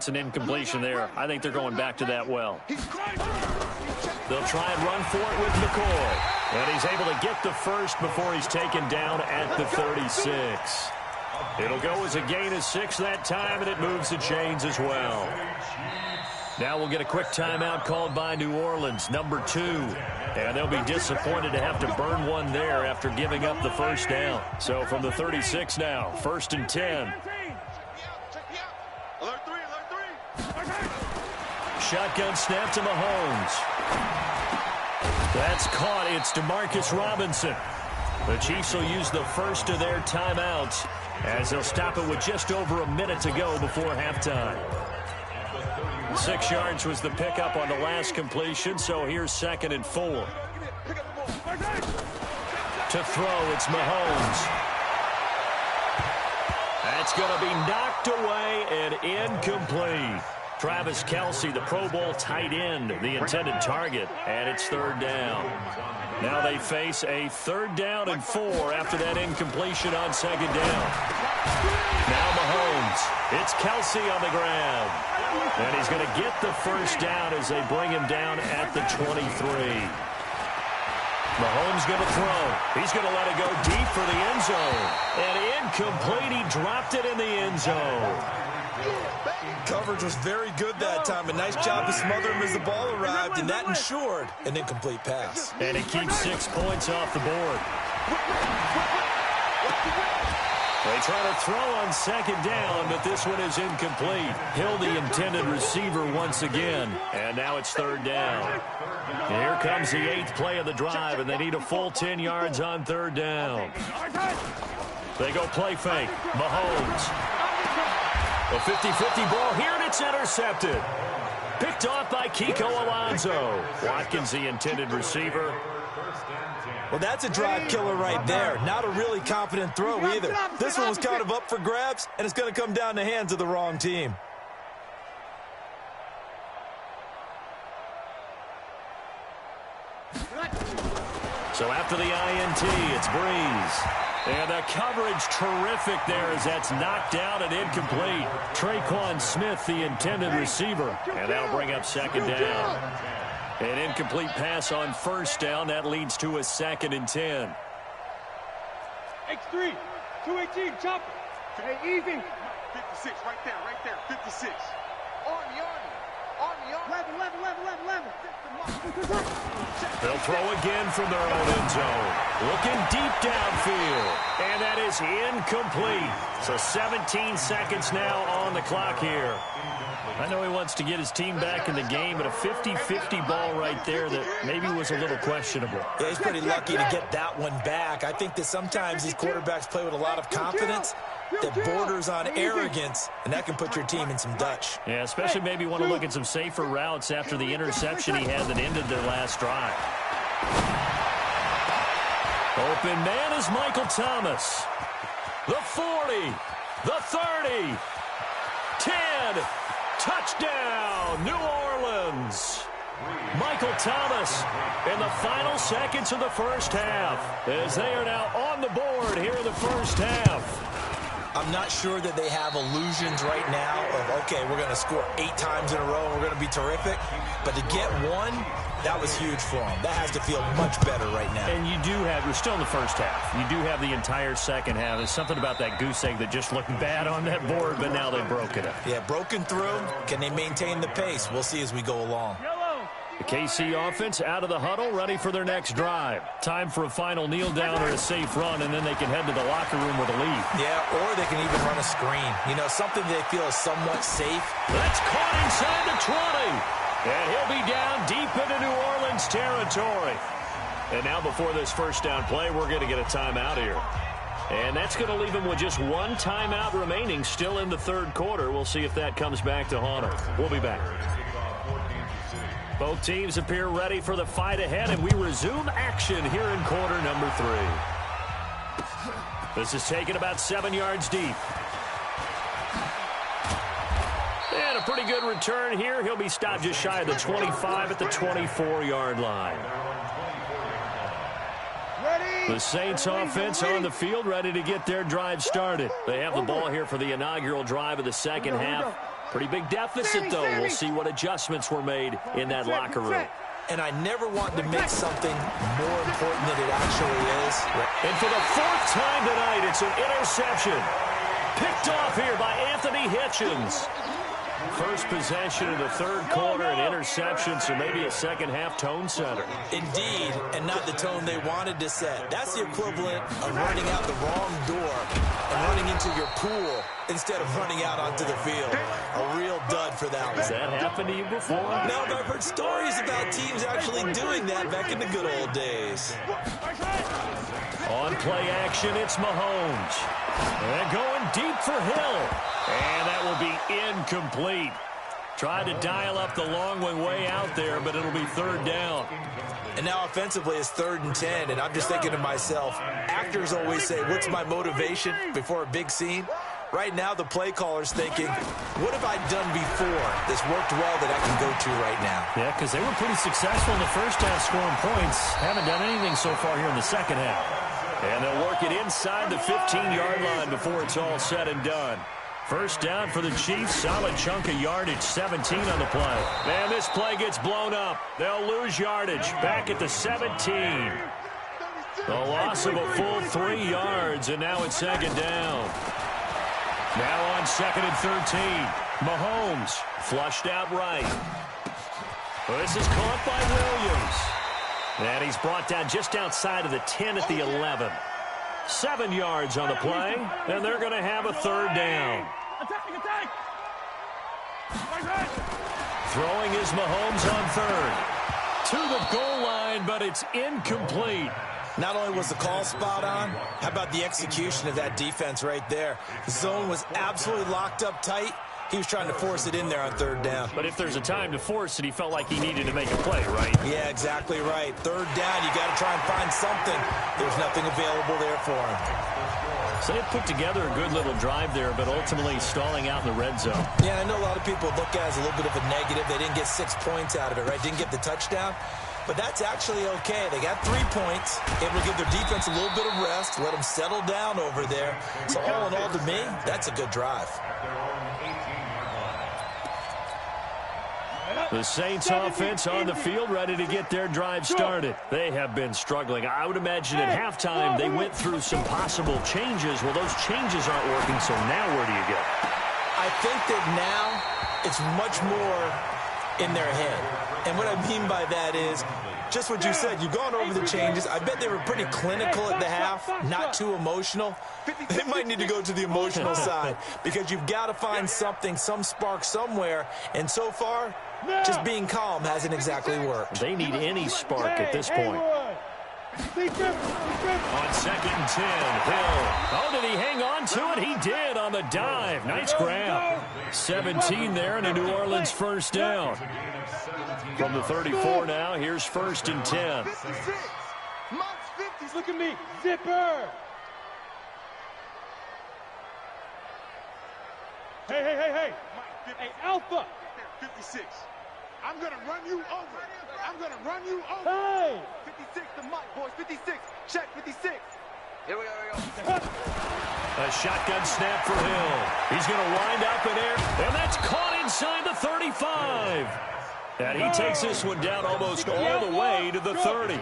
It's an incompletion there. I think they're going back to that well. They'll try and run for it with McCoy. And he's able to get the first before he's taken down at the 36. It'll go as a gain of 6 that time, and it moves the chains as well. Now we'll get a quick timeout called by New Orleans, number 2. And they'll be disappointed to have to burn one there after giving up the first down. So from the 36 now, 1st and 10. Shotgun snap to Mahomes. That's caught. It's Demarcus Robinson. The Chiefs will use the first of their timeouts as they'll stop it with just over a minute to go before halftime. 6 yards was the pickup on the last completion, so here's 2nd and 4. To throw, it's Mahomes. That's going to be knocked away and incomplete. Travis Kelce, the Pro Bowl tight end, the intended target, and it's 3rd down. Now they face a 3rd down and 4 after that incompletion on 2nd down. Now Mahomes. It's Kelce on the ground. And he's going to get the first down as they bring him down at the 23. Mahomes going to throw. He's going to let it go deep for the end zone. And incomplete. He dropped it in the end zone. Coverage was very good that time. A nice job to smother him as the ball arrived, and that ensured an incomplete pass. And it keeps 6 points off the board. They try to throw on 2nd down, but this one is incomplete. Hill, the intended receiver once again, and now it's 3rd down. And here comes the 8th play of the drive, and they need a full 10 yards on 3rd down. They go play fake. Mahomes. A 50-50 ball here, and it's intercepted. Picked off by Kiko Alonso. Watkins, the intended receiver. Well, that's a drive killer right there. Not a really confident throw either. This one was kind of up for grabs, and it's going to come down the hands of the wrong team. So after the INT, it's Breeze. And the coverage terrific there as that's knocked out and incomplete. Traquan Smith, the intended receiver. And that'll bring up 2nd down. An incomplete pass on 1st down. That leads to a 2nd and 10. X3, 218, chopper. Hey, easy. 56, right there, 56. Army. 11. They'll throw again from their own end zone. Looking deep downfield. And that is incomplete. So 17 seconds now on the clock here. I know he wants to get his team back in the game, but a 50-50 ball right there that maybe was a little questionable. Yeah, he's pretty lucky to get that one back. I think that sometimes these quarterbacks play with a lot of confidence that borders on arrogance, and that can put your team in some Dutch. Yeah, especially maybe want to look at some safer routes after the interception he had that ended their last drive. Open man is Michael Thomas. The 40, the 30, 10, touchdown, New Orleans. Michael Thomas in the final seconds of the first half as they are now on the board here in the first half. I'm not sure that they have illusions right now of, okay, we're going to score 8 times in a row and we're going to be terrific. But to get one, that was huge for them. That has to feel much better right now. And you do have, we're still in the first half. You do have the entire second half. There's something about that goose egg that just looked bad on that board, but now they've broken it. Yeah, broken through. Can they maintain the pace? We'll see as we go along. The KC offense out of the huddle, ready for their next drive. Time for a final kneel down or a safe run, and then they can head to the locker room with a lead. Yeah, or they can even run a screen. You know, something they feel is somewhat safe. That's caught inside the 20. And he'll be down deep into New Orleans territory. And now before this first down play, we're going to get a timeout here. And that's going to leave him with just one timeout remaining still in the third quarter. We'll see if that comes back to haunt him. We'll be back. Both teams appear ready for the fight ahead, and we resume action here in quarter number 3. This is taken about 7 yards deep. And a pretty good return here. He'll be stopped just shy of the 25 at the 24-yard line. The Saints offense on the field, ready to get their drive started. They have the ball here for the inaugural drive of the second half. Pretty big deficit, though. We'll see what adjustments were made in that locker room. And I never want to make something more important than it actually is. And for the 4th time tonight, it's an interception. Picked off here by Anthony Hitchens. First possession of the 3rd quarter, an interception, so maybe a second-half tone setter. Indeed, and not the tone they wanted to set. That's the equivalent of running out the wrong door and running into your pool instead of running out onto the field. A real dud for that one. Has that happened to you before? No, but I've heard stories about teams actually doing that back in the good old days. On play action, it's Mahomes. And going deep for Hill. And that will be incomplete. Tried to dial up the long one way out there, but it'll be 3rd down. And now offensively it's 3rd and 10, and I'm just thinking to myself, actors always say, what's my motivation before a big scene? Right now the play caller's thinking, what have I done before that's worked well that I can go to right now? Yeah, because they were pretty successful in the first half scoring points. Haven't done anything so far here in the second half. And they'll work it inside the 15-yard line before it's all said and done. First down for the Chiefs. Solid chunk of yardage, 17 on the play. And this play gets blown up. They'll lose yardage. Back at the 17. The loss of a full 3 yards, and now it's 2nd down. Now on 2nd and 13. Mahomes flushed out right. This is caught by Williams. And he's brought down just outside of the 10 at the 11. 7 yards on the play, and they're going to have a 3rd down. Throwing is Mahomes on 3rd. To the goal line, but it's incomplete. Not only was the call spot on, how about the execution of that defense right there? The zone was absolutely locked up tight. He was trying to force it in there on 3rd down. But if there's a time to force it, he felt like he needed to make a play, right? Yeah, exactly right. 3rd down, you got to try and find something. There's nothing available there for him. So they put together a good little drive there, but ultimately stalling out in the red zone. Yeah, I know a lot of people look at it as a little bit of a negative. They didn't get 6 points out of it, right? Didn't get the touchdown. But that's actually okay. They got 3 points. Able to give their defense a little bit of rest, let them settle down over there. So all in all, to me, that's a good drive. The Saints offense on the field, ready to get their drive started. They have been struggling. I would imagine at halftime they went through some possible changes. Well, those changes aren't working, so now where do you go? I think that now it's much more in their head. And what I mean by that is just what you said. You've gone over the changes. I bet they were pretty clinical at the half, not too emotional. They might need to go to the emotional side because you've got to find something, some spark somewhere. And so far, just being calm hasn't exactly worked. They need any spark at this point. On 2nd and 10, Hill. Oh, did he hang on to it? He did on the dive. Nice grab. 17 there and a New Orleans 1st down. From the 34 now, here's 1st and 10. Look at me, zipper. Hey, Alpha. 56. I'm going to run you over. Hey. 56, the mic, boys. 56. Check, 56. Here we go. A shotgun snap for Hill. He's going to wind up in air, and that's caught inside the 35. And he takes this one down almost all the way to the 30.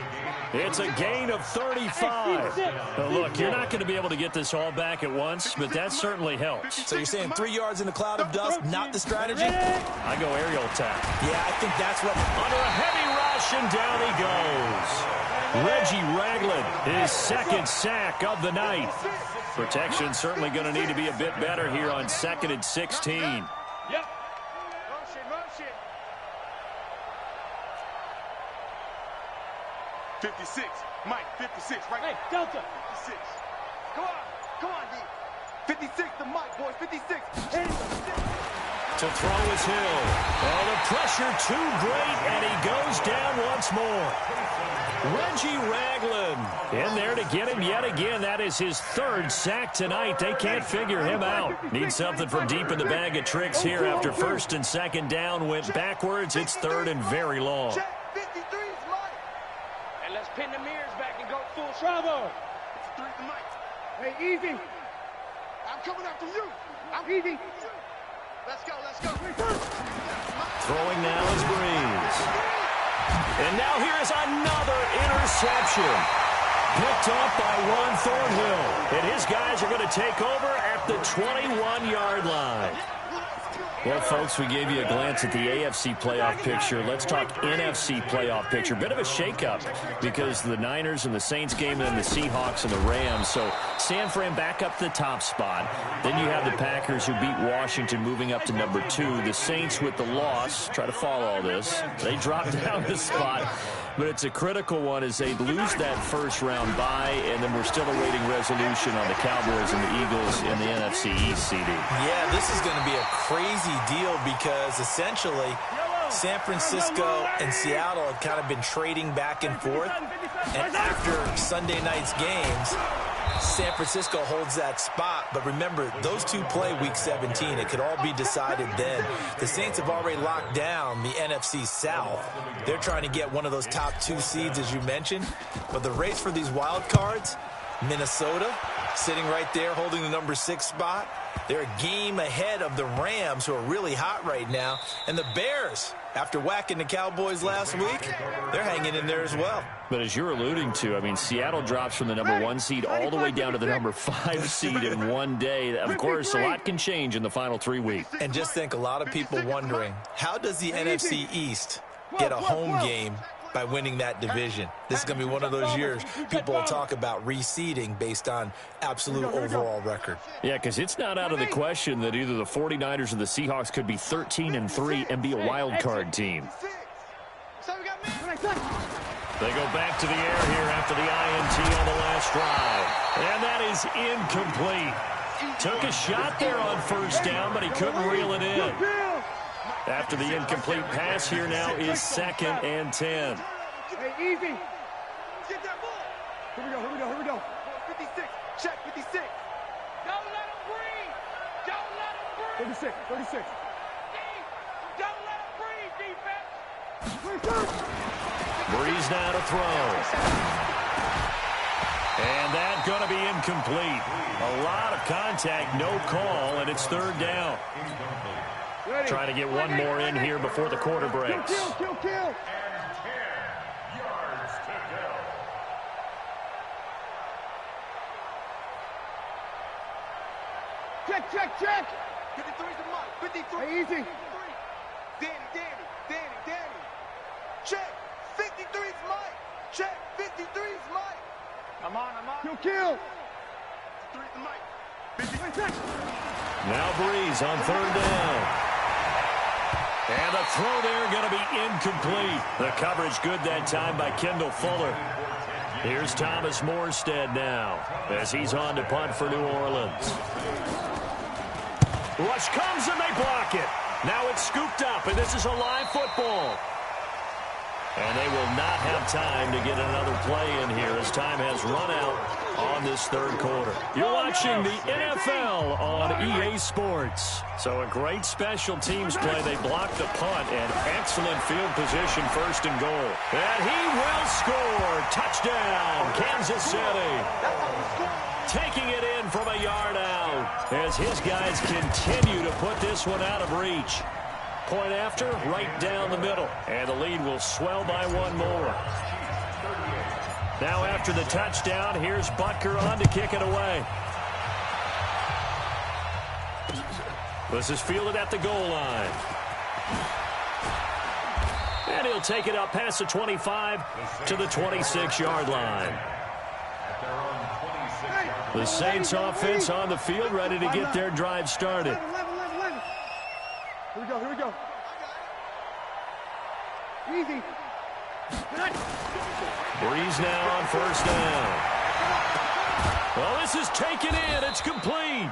It's a gain of 35. Now look, you're not going to be able to get this all back at once, but that certainly helps. So you're saying 3 yards in a cloud of dust, not the strategy? I go aerial attack. Yeah, I think that's what... Under a heavy rush, and down he goes. Reggie Ragland, his 2nd sack of the night. Protection certainly going to need to be a bit better here on 2nd and 16. Yep. 56. Mike, 56, right? Hey, Delta. 56. Come on, D. 56, the Mike, boys, 56. To throw is Hill. Oh, the pressure too great, and he goes down once more. Reggie Ragland in there to get him yet again. That is his 3rd sack tonight. They can't figure him out. Need something from deep in the bag of tricks here after 1st and 2nd down. Went backwards. It's 3rd and very long. Let's pin the mirrors back and go full travel. Hey, easy. I'm coming after you. I'm easy. Let's go. Throwing now is Breeze. And now here is another interception. Picked off by Juan Thornhill. And his guys are going to take over at the 21-yard line. Well, folks, we gave you a glance at the AFC playoff picture. Let's talk NFC playoff picture. Bit of a shakeup because the Niners and the Saints game and then the Seahawks and the Rams. So San Fran back up to the top spot. Then you have the Packers who beat Washington moving up to number 2. The Saints with the loss. Try to follow all this. They drop down the spot. But it's a critical one as they lose that first-round bye, and then we're still awaiting resolution on the Cowboys and the Eagles in the NFC East, CD. Yeah, this is going to be a crazy deal because essentially San Francisco and Seattle have kind of been trading back and forth. And after Sunday night's games, San Francisco holds that spot. But remember, those two play Week 17. It could all be decided then. The Saints have already locked down the NFC South. They're trying to get one of those top 2 seeds, as you mentioned. But the race for these wild cards, Minnesota sitting right there holding the number 6 spot. They're a game ahead of the Rams, who are really hot right now. And the Bears, after whacking the Cowboys last week, they're hanging in there as well. But as you're alluding to, I mean, Seattle drops from the number 1 seed all the way down to the number 5 seed in one day. Of course, a lot can change in the final 3 weeks. And just think, a lot of people wondering, how does the NFC East get a home game by winning that division? This is going to be one of those years people will talk about reseeding based on absolute overall record. Yeah, because it's not out of the question that either the 49ers or the Seahawks could be 13-3 and be a wild card team. They go back to the air here after the INT on the last drive. And that is incomplete. Took a shot there on first down, but he couldn't reel it in. After the incomplete pass, here now is 2nd and 10. Hey, easy. Get that ball. Here we go. 56. Check 56. Don't let him breathe. Don't let him breathe. 36. Don't let him breathe, defense. Breeze now to throw. And that's going to be incomplete. A lot of contact, no call, and it's 3rd down. Trying to get one more in here before the quarter breaks. Kill. Check. 53's the mark. 53. Hey, easy. Danny. Check. 53's Mike. Check. 53's Mike. I'm on. Kill. 53's the Mike. Now Breeze on 3rd down. And the throw there going to be incomplete. The coverage good that time by Kendall Fuller. Here's Thomas Morstead now as he's on to punt for New Orleans. Rush comes and they block it. Now it's scooped up, and this is a live football. And they will not have time to get another play in here as time has run out on this 3rd quarter. You're watching the NFL on EA Sports. So a great special teams play. They blocked the punt and excellent field position, 1st and goal. And he will score. Touchdown, Kansas City. Taking it in from a yard out as his guys continue to put this one out of reach. Point after, right down the middle. And the lead will swell by one more. Now after the touchdown, here's Butker on to kick it away. This is fielded at the goal line. And he'll take it up past the 25 to the 26-yard line. The Saints offense on the field, ready to get their drive started. Here we go. Easy. Breeze now on 1st down. Well, this is taken in. It's complete.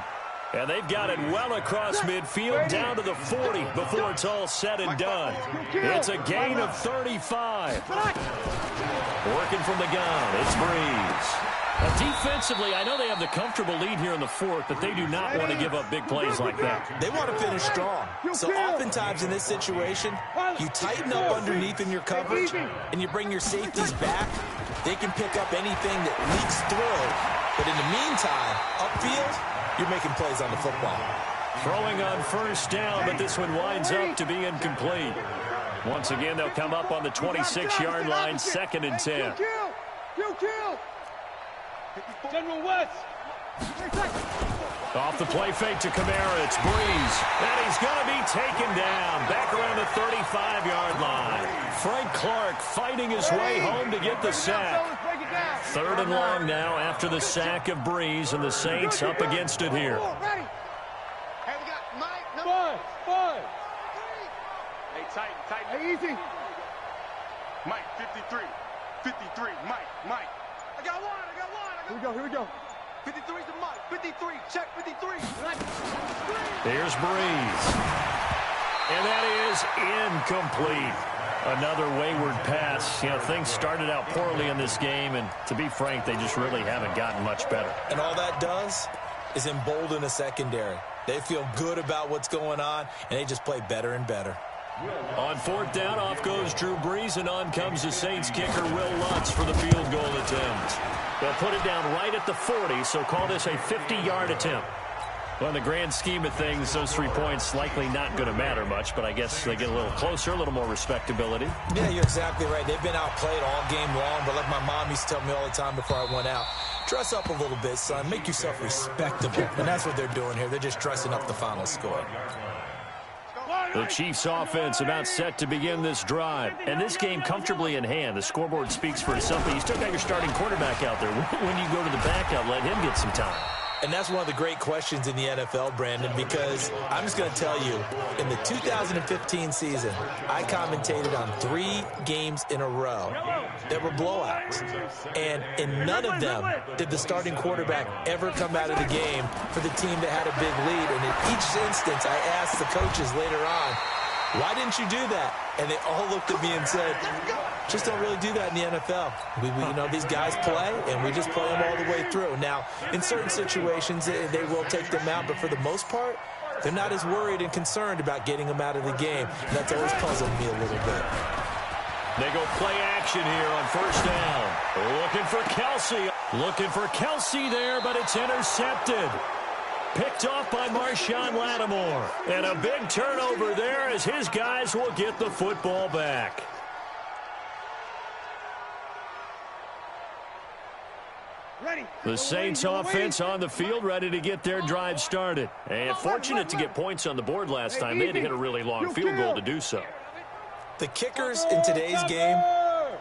And they've got it well across midfield down to the 40 before it's all said and done. It's a gain of 35. Working from the gun, it's Breeze. Defensively, I know they have the comfortable lead here in the 4th, but they do not want to give up big plays like that. They want to finish strong. So oftentimes in this situation, you tighten up underneath in your coverage, and you bring your safeties back. They can pick up anything that leaks through. But in the meantime, upfield, you're making plays on the football. Throwing on first down, but this one winds up to be incomplete. Once again, they'll come up on the 26-yard line, 2nd and 10. General West. Off the play fake to Kamara, it's Breeze. And he's going to be taken down, back around the 35-yard line. Frank Clark fighting his way home to get the sack. 3rd and long now after the sack of Breeze, and the Saints up against it here. Five. Hey, tight. Hey, easy. Mike, 53. Mike. I got one. Here we go. 53 to Mike. 53. Check 53. Here's Breeze. And that is incomplete. Another wayward pass. You know, things started out poorly in this game, and to be frank, they just really haven't gotten much better. And all that does is embolden a secondary. They feel good about what's going on, and they just play better and better. On 4th down, off goes Drew Brees, and on comes the Saints kicker, Will Lutz, for the field goal attempt. They'll put it down right at the 40, so call this a 50-yard attempt. Well, in the grand scheme of things, those 3 points likely not going to matter much, but I guess they get a little closer, a little more respectability. Yeah, you're exactly right. They've been outplayed all game long, but like my mom used to tell me all the time before I went out, dress up a little bit, son. Make yourself respectable. And that's what they're doing here. They're just dressing up the final score. The Chiefs offense about set to begin this drive. And this game comfortably in hand. The scoreboard speaks for itself, but you still got your starting quarterback out there. When you go to the backup, let him get some time. And that's one of the great questions in the NFL, Brandon, because I'm just going to tell you, in the 2015 season, I commentated on 3 games in a row that were blowouts. And in none of them did the starting quarterback ever come out of the game for the team that had a big lead. And in each instance, I asked the coaches later on, why didn't you do that? And they all looked at me and said, just don't really do that in the NFL. We you know, these guys play, and we just play them all the way through. Now, in certain situations, they will take them out, but for the most part, they're not as worried and concerned about getting them out of the game. And that's always puzzled me a little bit. They go play action here on 1st down. Looking for Kelsey there, but it's intercepted. Picked off by Marshawn Lattimore. And a big turnover there as his guys will get the football back. The Saints offense on the field, ready to get their drive started. And fortunate to get points on the board last time. They had to hit a really long field goal to do so. The kickers in today's game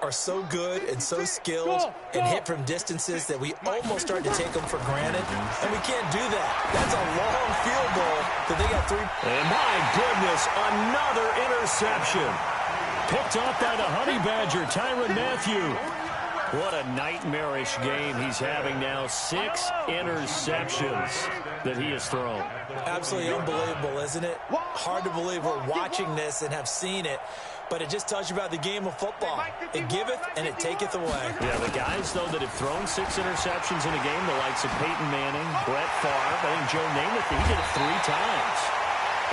are so good and so skilled and hit from distances that we almost start to take them for granted, and we can't do that. That's a long field goal that they got 3. And my goodness, another interception. Picked off by the Honey Badger, Tyrann Mathieu. What a nightmarish game he's having now. 6 interceptions that he has thrown. Absolutely unbelievable, isn't it? Hard to believe we're watching this and have seen it. But it just tells you about the game of football. It giveth and it taketh away. Yeah, the guys, though, that have thrown 6 interceptions in a game, the likes of Peyton Manning, Brett Favre, I think Joe Namath, he did it 3 times.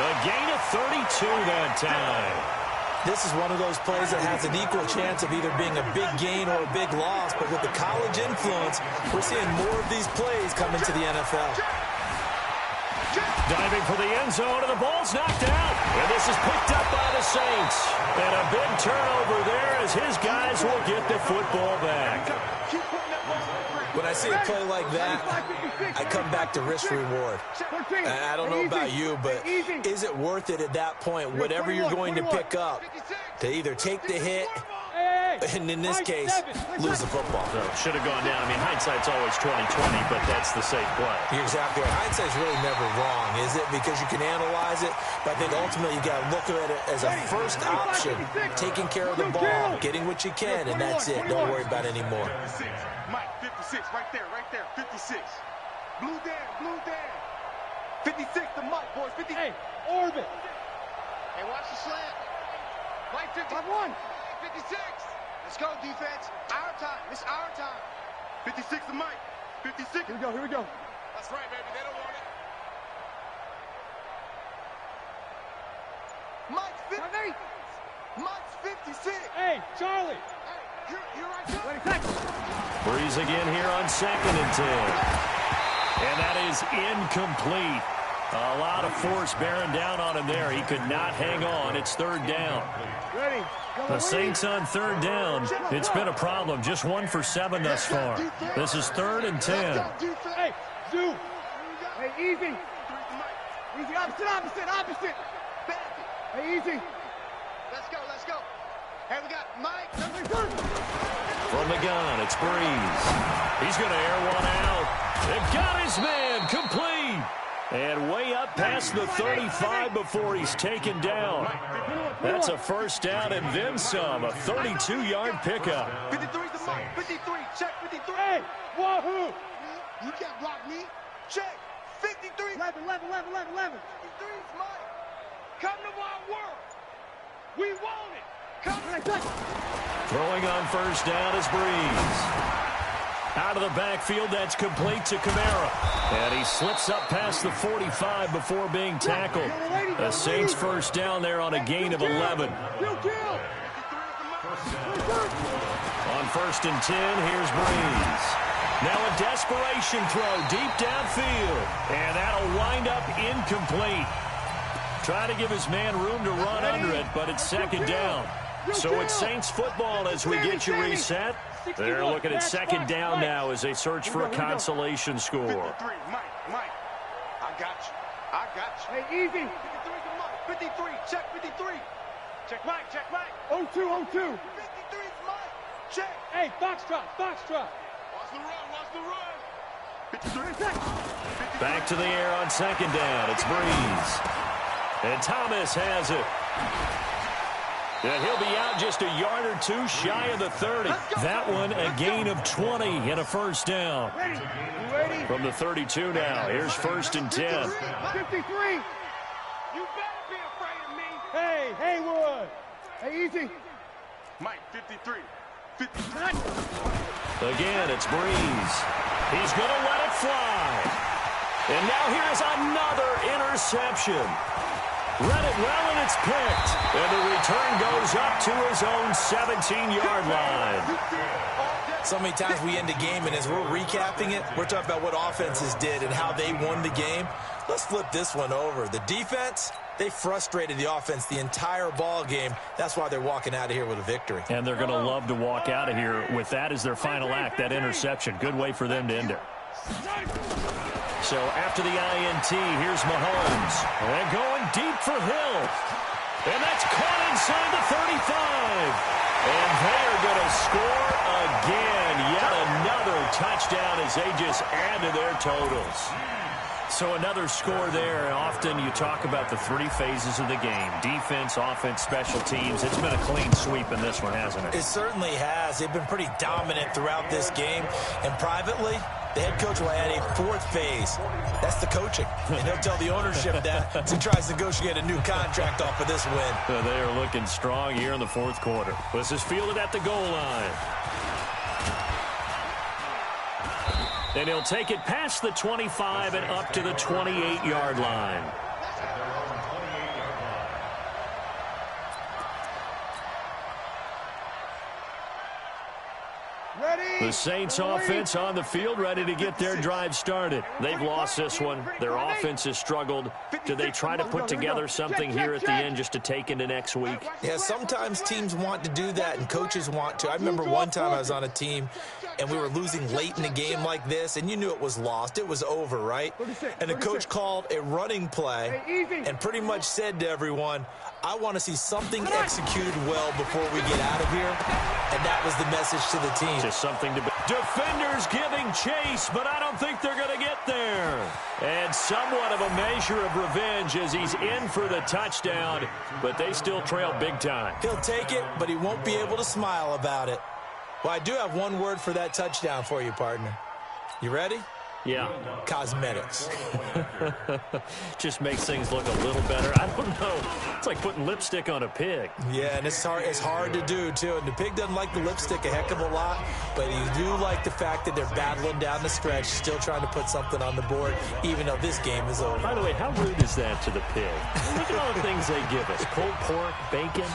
A gain of 32 that time. This is one of those plays that has an equal chance of either being a big gain or a big loss. But with the college influence, we're seeing more of these plays come into the NFL. Diving for the end zone, and the ball's knocked out. And this is picked up by the Saints. And a big turnover there as his guys will get the football back. When I see a play like that, I come back to risk-reward. I don't know about you, but is it worth it at that point, whatever you're going to pick up, to either take the hit, and in this case, lose the football? So should have gone down. I mean, hindsight's always 20/20, but that's the safe play. You're exactly right. Hindsight's really never wrong, is it? Because you can analyze it, but I think ultimately you got to look at it as a first option, taking care of the ball, getting what you can, and that's it. Don't worry about it anymore. Mike, 56, right there, 56. Blue down. 56 to Mike, boys, 50. Hey, orbit. Hey, watch the slant. Mike, 51. 56. Let's go, defense. Our time. It's our time. 56 to Mike. 56. Here we go. That's right, baby. They don't want it. Mike's 50. Mike's 56. Hey, Charlie. Hey, you're right there. Breeze again here on 2nd and 10. And that is incomplete. A lot of force bearing down on him there. He could not hang on. It's third down. Ready. The Saints on third down. It's been a problem. Just 1 for 7 thus far. This is 3rd and 10. Hey, Zoo. Hey, easy. Easy, opposite. Hey, easy. Let's go. Hey, we got Mike. From the gun, it's Breeze. He's going to air one out. It got his man complete. And way up past the 35 before he's taken down. That's a first down and then some. A 32-yard pickup. 53's the Mike. 53. Check 53. Hey, wahoo. You can't block me. Check. 53. 11. 53's Mike. Come to my world. We want it. Throwing on first down is Breeze. Out of the backfield, that's complete to Kamara. And he slips up past the 45 before being tackled. The Saints first down there on a gain of 11. On 1st and 10, here's Breeze. Now a desperation throw deep downfield. And that'll wind up incomplete. Try to give his man room to run under it, but it's 2nd down. So it's Saints football as we get you reset. They're looking at 2nd down now as they search for a consolation score. 53, Mike. I got you. Hey, easy. 53 to Mike. 53, check 53. Check Mike. 02. 53's Mike. Check. Hey, Foxtrot. Watch the run. 53. Back to the air on 2nd down. It's Breeze. And Thomas has it. And he'll be out just a yard or two shy of the 30. That one a gain of 20 and a first down. Ready? From the 32 now. Here's 1st and 10. 53. You better be afraid of me. Hey, Haywood. Hey, easy. Mike, 53. 53. Again, it's Breeze. He's going to let it fly. And now here's another interception. Read it well, and it's picked. And the return goes up to his own 17-yard line. So many times we end a game, and as we're recapping it, we're talking about what offenses did and how they won the game. Let's flip this one over. The defense, they frustrated the offense the entire ball game. That's why they're walking out of here with a victory. And they're going to love to walk out of here with that as their final act, that interception. Good way for them to end it. So after the INT, here's Mahomes. And going deep for Hill. And that's caught inside the 35. And they are going to score again. Yet another touchdown as they just add to their totals. So another score there. And often you talk about the 3 phases of the game. Defense, offense, special teams. It's been a clean sweep in this one, hasn't it? It certainly has. They've been pretty dominant throughout this game. And privately, the head coach will add a 4th phase. That's the coaching. And he'll tell the ownership that as he tries to negotiate a new contract off of this win. So they are looking strong here in the 4th quarter. This is fielded at the goal line. And he'll take it past the 25 and up to the 28-yard line. The Saints offense on the field, ready to get their drive started. They've lost this one. Their offense has struggled. Do they try to put together something here at the end just to take into next week? Yeah, sometimes teams want to do that and coaches want to. I remember one time I was on a team and we were losing late in a game like this, and you knew it was lost. It was over, right? And the coach called a running play and pretty much said to everyone, I want to see something executed well before we get out of here. And that was the message to the team. Just something to be. Defenders giving chase, but I don't think they're going to get there. And somewhat of a measure of revenge as he's in for the touchdown, but they still trail big time. He'll take it, but he won't be able to smile about it. Well, I do have one word for that touchdown for you, partner. You ready? Yeah. Cosmetics. Just makes things look a little better. I don't know. It's like putting lipstick on a pig. Yeah, and it's hard to do, too. And the pig doesn't like the lipstick a heck of a lot, but you do like the fact that they're battling down the stretch, still trying to put something on the board, even though this game is over. By the way, how rude is that to the pig? Look at all the things they give us. Pulled pork, bacon.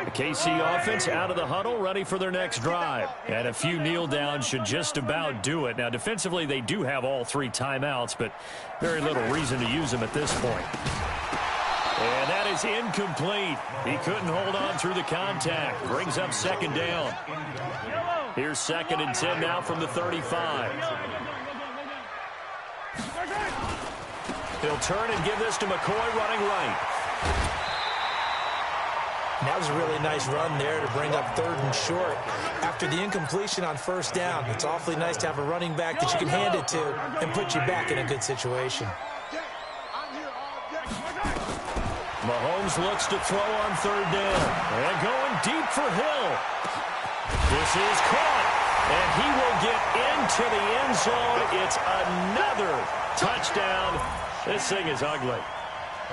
The KC offense out of the huddle, ready for their next drive. And a few kneel downs should just about do it. Now, defensively, they do have all 3 timeouts, but very little reason to use them at this point. And that is incomplete. He couldn't hold on through the contact. Brings up second down. Here's 2nd and 10 now from the 35. He'll turn and give this to McCoy running right. That was a really nice run there to bring up 3rd and short. After the incompletion on 1st down, it's awfully nice to have a running back that you can hand it to and put you back in a good situation. Mahomes looks to throw on 3rd down. And going deep for Hill. This is caught. And he will get into the end zone. It's another touchdown. This thing is ugly.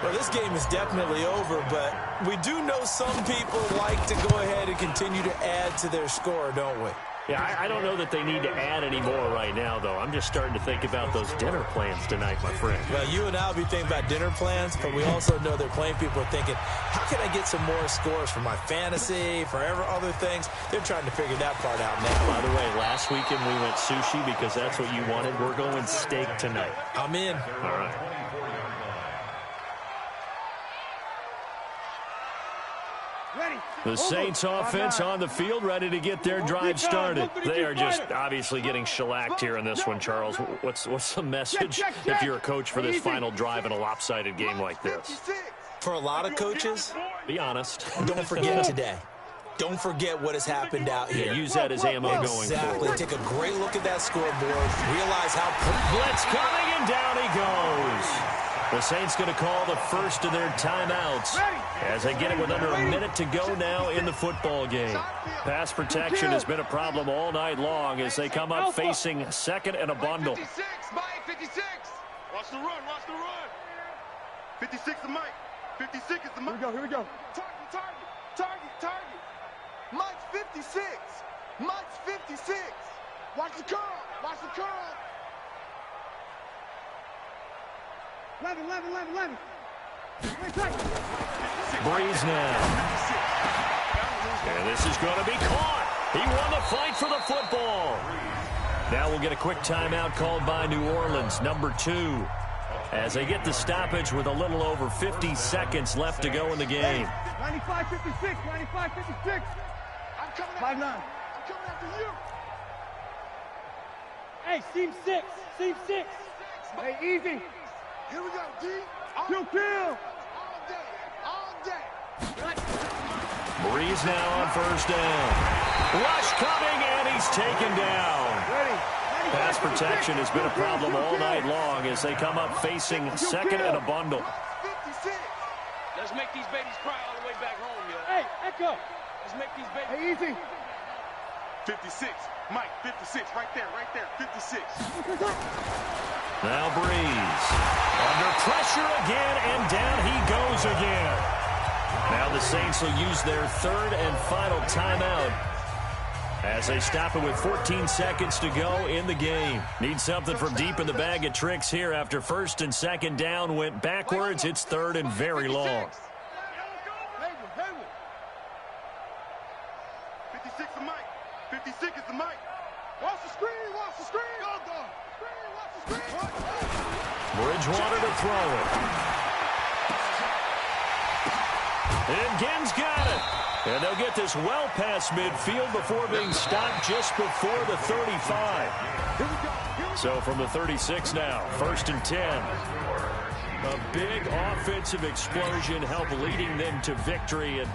Well, this game is definitely over, but we do know some people like to go ahead and continue to add to their score, don't we? Yeah, I don't know that they need to add any more right now, though. I'm just starting to think about those dinner plans tonight, my friend. Well, you and I will be thinking about dinner plans, but we also know they're playing people are thinking, how can I get some more scores for my fantasy, for other things? They're trying to figure that part out now. By the way, last weekend we went sushi because that's what you wanted. We're going steak tonight. I'm in. All right. The Saints offense on the field, ready to get their drive started. They are just obviously getting shellacked here in this one, Charles. What's the message if you're a coach for this final drive in a lopsided game like this? For a lot of coaches, be honest. Don't forget today. Don't forget what has happened out here. Yeah, use that as ammo going forward. Exactly. Take a great look at that scoreboard. Realize how... Blitz coming, and down he goes. The Saints going to call the first of their timeouts as they get it with under a minute to go now in the football game. Pass protection has been a problem all night long as they come up facing 2nd and a bundle. 56, Mike, 56. Watch the run, watch the run. 56 is Mike. 56 is the Mike. Here we go. Target. Mike's 56. Mike's 56. Watch the curl. Eleven. Breeze now. And this is going to be caught. He won the fight for the football. Now we'll get a quick timeout called by New Orleans, number 2. As they get the stoppage with a little over 50 seconds left to go in the game. 95-56. I'm coming after you. Hey, seam 6. Hey, easy. Here we go, D. Kill. All day. Breeze now on 1st down. Rush coming, and he's taken down. Pass protection has been a problem all night long as they come up facing 2nd and a bundle. 56. Let's make these babies cry all the way back home, yo. Hey, Echo. Let's make these babies... Hey, easy. 56. Mike, 56. Right there. 56. Now Breeze. Under pressure again, and down he goes again. Now the Saints will use their 3rd and final timeout as they stop it with 14 seconds to go in the game. Need something from deep in the bag of tricks here after 1st and 2nd down went backwards. It's 3rd and very long. 56 is Mike. 56 is the Mike. Watch the screen. Bridgewater to throw it. And Ginn's got it. And they'll get this well past midfield before being stopped just before the 35. So from the 36 now, 1st and 10. A big offensive explosion helped leading them to victory. And